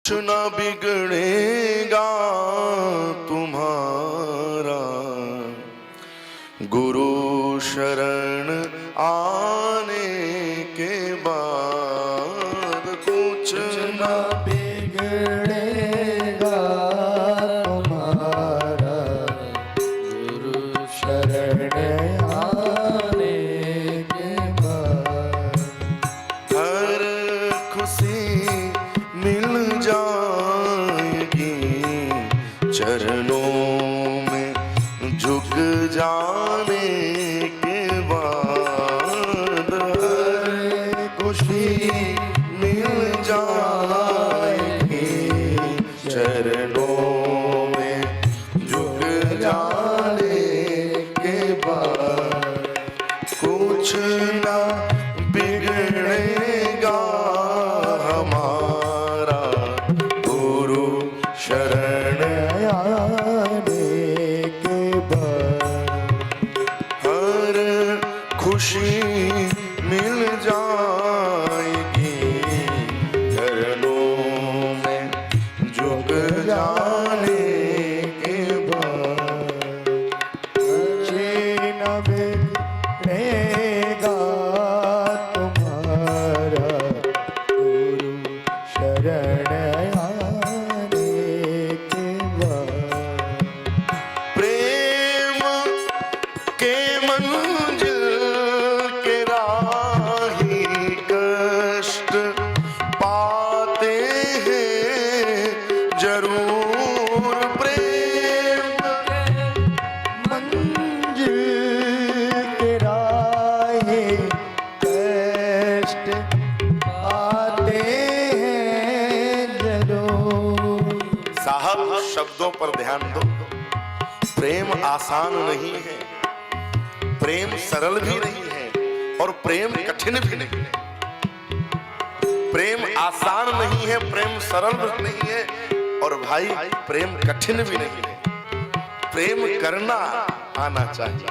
कुछ न बिगड़ेगा तुम्हारा, गुरु शरण आने के बाद कुछ न बिगड़ेगा तुम्हारा, गुरु शरण आने के बाद। हर खुशी मिल जाएगी चरणों में झुक जाने के बाद। हर खुशी मिल जाएगी चरणों में झुक जाने के बाद कुछ ना बिगड़ेगा हमारा, गुरु शरण आने के बाद। हर खुशी मिल जाएगी चरणों में झुक जाने के बाद। न बिगड़ेगा तुम्हारा, गुरु शरण आने के बाद। प्रेम के मंजिल के राही कष्ट पाते हैं जरूर। प्रेम मंजिल के राहे कष्ट आते हैं जरूर। साहब शब्दों पर ध्यान दो। प्रेम आसान नहीं है, प्रेम सरल भी नहीं है और प्रेम कठिन भी नहीं है। प्रेम आसान नहीं है, प्रेम सरल भी नहीं है और भाई प्रेम कठिन भी नहीं है। प्रेम करना आना चाहिए।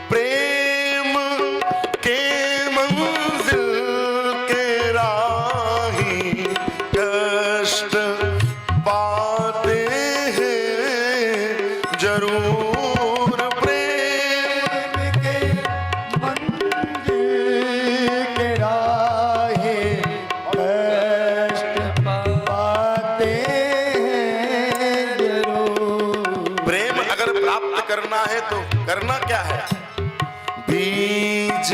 प्रेम के मंजिल के राही कष्ट पाते हैं जरूर। प्रेम के मंजिल के राहे कष्ट पाते हैं जरूर। प्रेम अगर प्राप्त करना है तो करना क्या है? बीज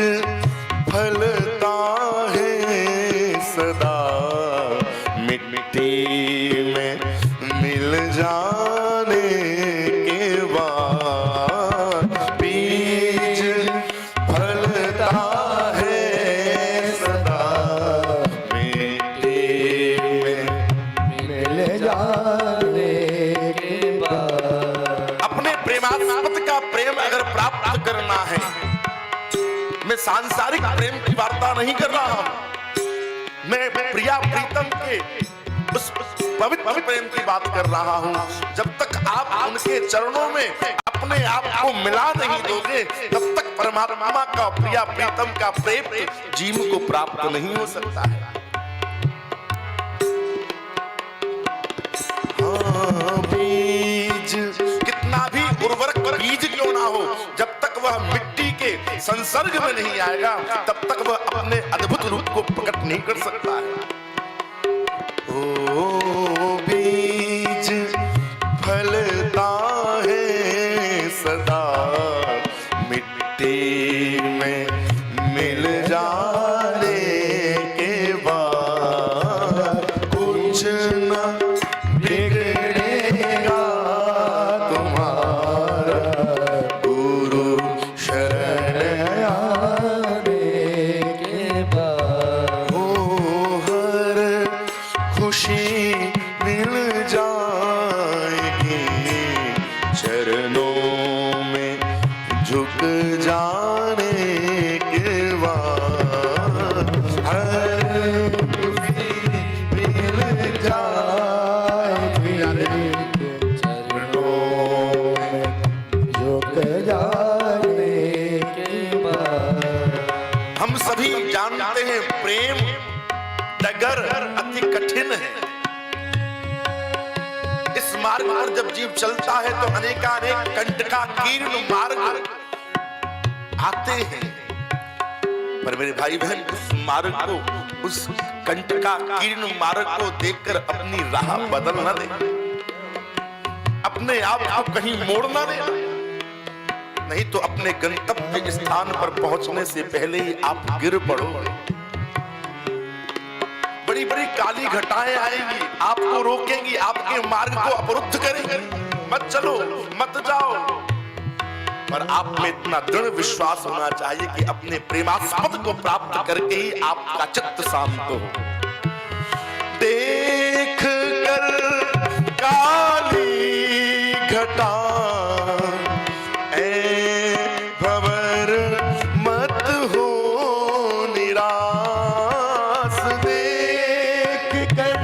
फलता है सदा मिट्टी में मिल जाने के बाद। बीज फलता है सदा मिट्टी में मिल जाने के बाद। अपने प्रेमास्पद का प्रेम अगर प्राप्त करना है, मैं सांसारिक प्रेम की वार्ता नहीं कर रहा हूं, मैं प्रिया प्रीतम के उस पवित्र प्रेम की बात कर रहा हूं। जब तक आप उनके चरणों में अपने आप को मिला नहीं दोगे, तब तक परमात्मा का प्रिया प्रीतम का प्रेम जीव को प्राप्त नहीं हो सकता है। हाँ, बीज कितना भी उर्वरक बीज क्यों ना हो, जब तक वह मिट्टी के संसर्ग में नहीं आएगा तब तक वह अपने अद्भुत रूप को प्रकट नहीं कर सकता है। ओ बीज फलता है सदा मिट्टी में मिल जाने के बाद कुछ न बिगड़ेगा तुम्हारा, गुरु शरण आने के बाद। हो। हर खुशी मिल जाएगी चरणों में झुक जाने के बाद। हर खुशी मिल जाएगी चरणों में झुक जाने के बाद। हम सभी जानते हैं प्रेम डगर अति कठिन है। मार्ग पर जब जीव चलता है तो अनेकानेक कंटका कीर्ण मार्ग आते हैं, पर मेरे भाई बहन उस मार्ग को, उस कंटका कीर्ण मार्ग को देखकर अपनी राह बदल न दे, अपने आप को कहीं मोड़ न दे, नहीं तो अपने गंतव्य स्थान पर पहुंचने से पहले ही आप गिर पड़ोगे। बड़ी बड़ी काली घटाएं आएंगी, आपको रोकेंगी, आपके मार्ग को अवरुद्ध करेंगी, मत चलो, मत जाओ। पर आप में इतना दृढ़ विश्वास होना चाहिए कि अपने प्रेमास्पद को प्राप्त करके ही आपका चित्त शांत हो। देख कर काली घटा ऐ भंवर मत हो निराश, देख कर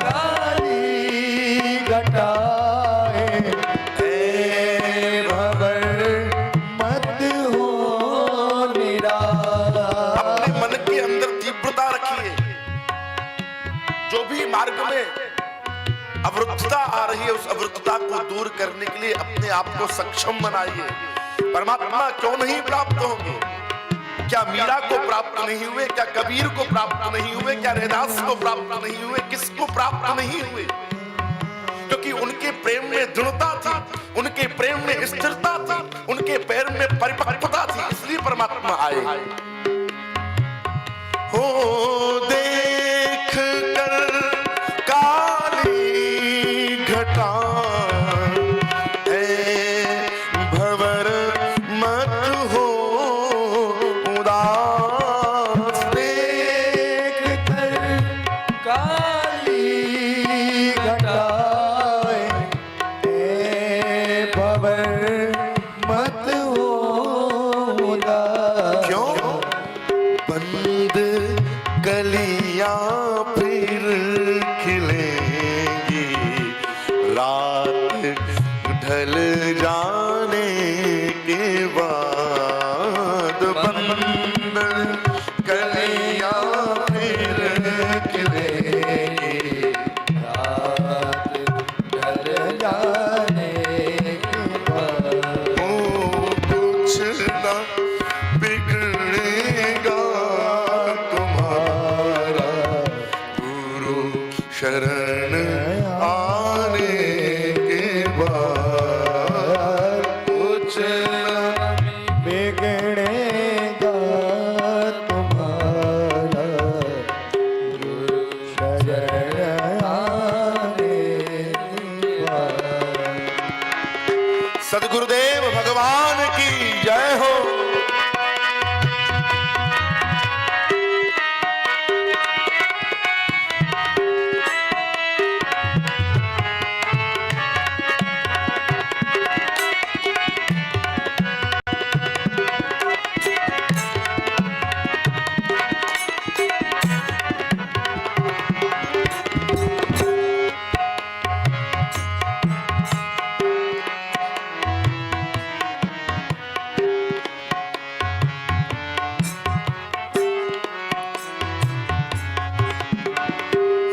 काली घटाए ऐ भंवर मत हो निराश। अपने मन के अंदर तीव्रता रखिए। जो भी मार्ग में अवरुद्धता आ रही है, उस अवरुद्धता को दूर करने के लिए अपने आप को सक्षम बनाइए। परमात्मा क्यों नहीं प्राप्त होंगे? क्या मीरा को प्राप्त नहीं हुए? क्या कबीर को प्राप्त नहीं हुए? क्या रैदास को प्राप्त नहीं हुए? किसको प्राप्त नहीं हुए? क्योंकि उनके प्रेम में दृढ़ता थी, उनके प्रेम में स्थिरता थी, उनके पैर में परिपक्वता थी, इसलिए परमात्मा आए। हो देख कर काली घटा ऐ भंवर मत हो उदास, देख कर काली घटाए ऐ भंवर मत हो उदास। क्यों? बंद कलियां फिर खिलेंगी, रात ढल जाने के बाद। बंद कलियां फिर खिलेंगी, रात ढल जाने के बाद। कुछ न बिगड़ेगा तुम्हारा, गुरु शरण आने के बाद। कुछ न बिगड़ेगा तुम्हारा, गुरु शरण आने के बाद। सद्गुरुदेव भगवान की जय हो।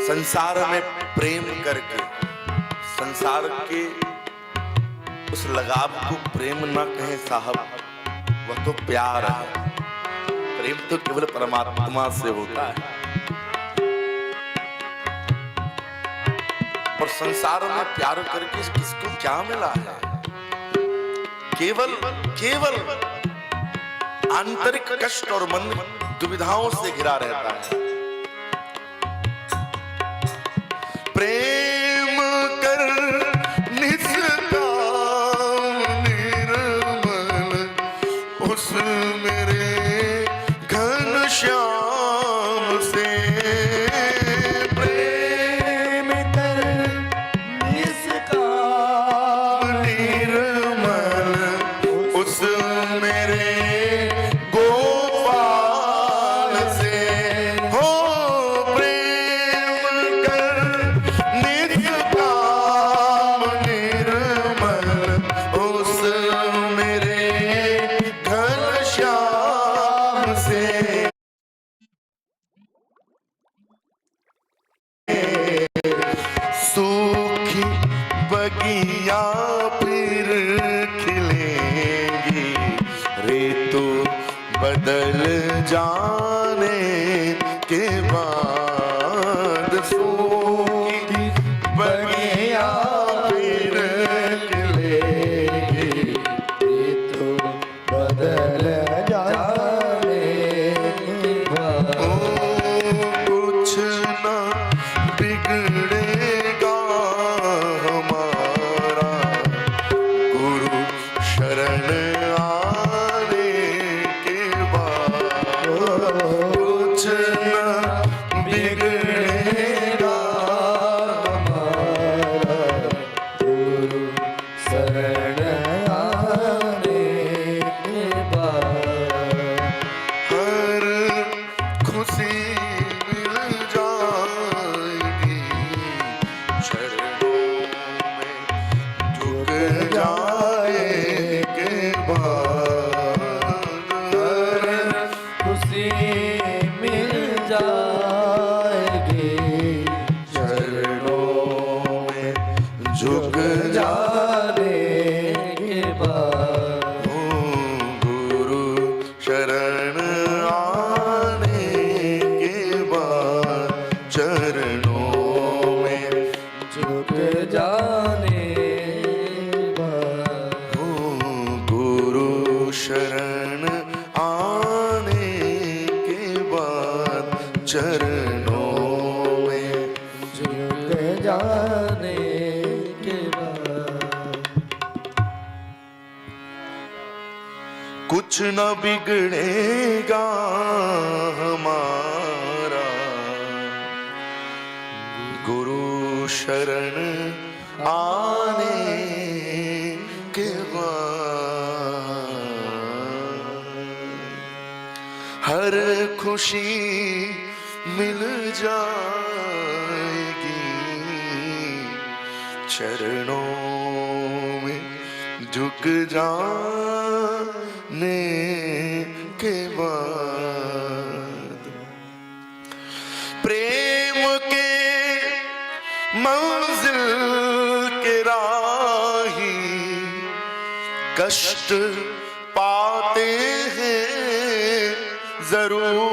संसार में प्रेम करके, संसार के उस लगाव को प्रेम ना कहें साहब, वह तो प्यार है। प्रेम तो केवल परमात्मा से होता है। और संसार में प्यार करके किसको क्या मिला है? केवल केवल आंतरिक कष्ट और मन दुविधाओं से घिरा रहता है। प्रेम कर निष्काम निर्मल, उस मेरे घन श्याम से। प्रेम कर निष्काम निर्मल, उस मेरे गोपाल से। हो बगिया फिर खिलेंगी, ऋतु बदल जाने के बाद सूखी बगिया फिर खिलेंगी, ऋतु बदल जाने के बाद कुछ न बिगड़ेगा हमारा, गुरु शरण आने के बाद कुछ न बिगड़ेगा हमारा, गुरु शरण आने के बाद हर खुशी मिल जाएगी, चरणों में झुक जाए के बाद हर खुशी मिल जाएगी, चरणों में झुक जाने के बाद ओ गुरु शरण आने के बाद चरणों में झुक जाने के बाद ओ गुरु शरण आने के बाद चरणों में झुक जाने के बाद कुछ न बिगड़ेगा हमारा, गुरु शरण आने के बाद हर खुशी मिल जाएगी, चरणों में झुक जाने के बाद प्रेम के मंजिल के राही कष्ट पाते हैं जरूर,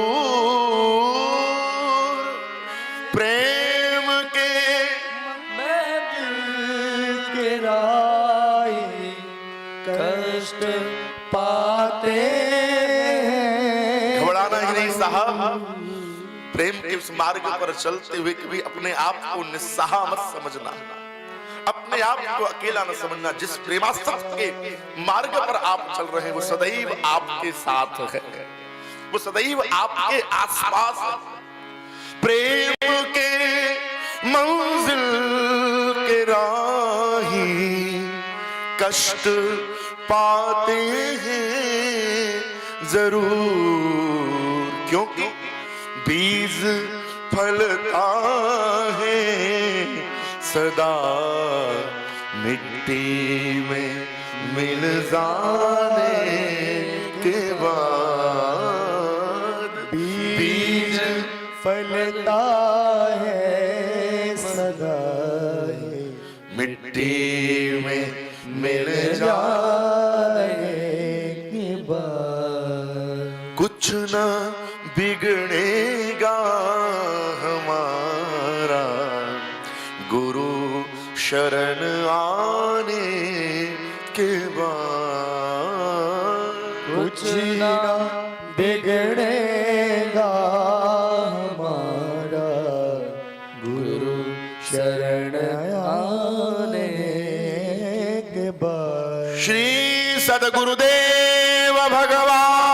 प्रेम के दिल के राही कष्ट पाते हैं। घबराना ही नहीं साहब, प्रेम के उस मार्ग पर चलते हुए कभी अपने आप को निस्सहा मत समझना, अपने आप को अकेला न समझना। जिस प्रेमासक्त के मार्ग पर आप चल रहे हैं वो सदैव आपके साथ है, वो सदैव आपके आसपास है। प्रेम के मंजिल के राही कष्ट पाते हैं जरूर, क्योंकि बीज फलता है सदा मिट्टी में मिल जाने के बाद, बीज फलता है सदा मिट्टी में मिल जाने जाने के बाद कुछ न बिगड़ेगा हमारा, गुरु शरण आने के बाद कुछ ना बिगड़ेगा हमारा, गुरु शरण आने के बाद श्री सद्गुरुदेव भगवान